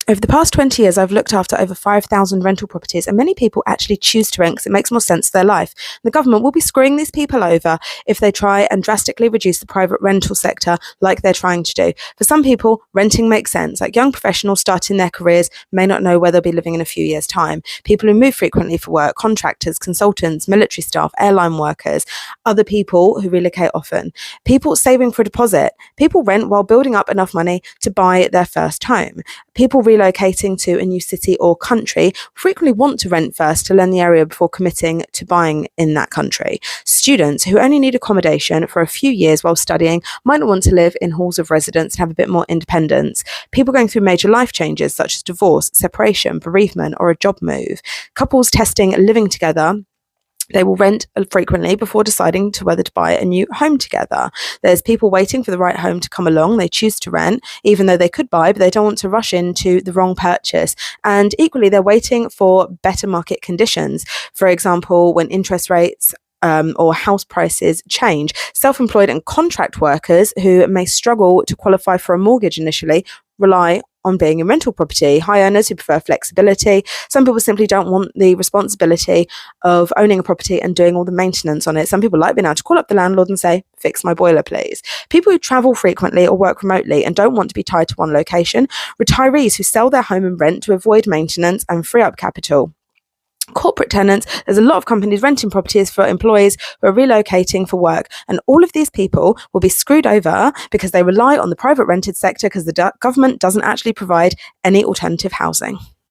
Over the past 20 years, I've looked after over 5,000 rental properties, and many people actually choose to rent because it makes more sense to their life. The government will be screwing these people over if they try and drastically reduce the private rental sector like they're trying to do. For some people, renting makes sense, like young professionals starting their careers may not know where they'll be living in a few years' time. People who move frequently for work, contractors, consultants, military staff, airline workers, other people who relocate often. People saving for a deposit. People rent while building up enough money to buy their first home. People relocating to a new city or country frequently want to rent first to learn the area before committing to buying in that country. Students who only need accommodation for a few years while studying might not want to live in halls of residence and have a bit more independence. People going through major life changes such as divorce, separation, bereavement, or a job move. Couples testing living together, they will rent frequently before deciding to whether to buy a new home together. There's people waiting for the right home to come along. They choose to rent, even though they could buy, but they don't want to rush into the wrong purchase. And equally, they're waiting for better market conditions. For example, when interest rates or house prices change. Self-employed and contract workers who may struggle to qualify for a mortgage initially rely on being in rental property. High earners who prefer flexibility. Some people simply don't want the responsibility of owning a property and doing all the maintenance on it. Some people like being able to call up the landlord and say, fix my boiler, please. People who travel frequently or work remotely and don't want to be tied to one location. Retirees who sell their home and rent to avoid maintenance and free up capital. Corporate tenants, there's a lot of companies renting properties for employees who are relocating for work, and all of these people will be screwed over because they rely on the private rented sector because the government doesn't actually provide any alternative housing.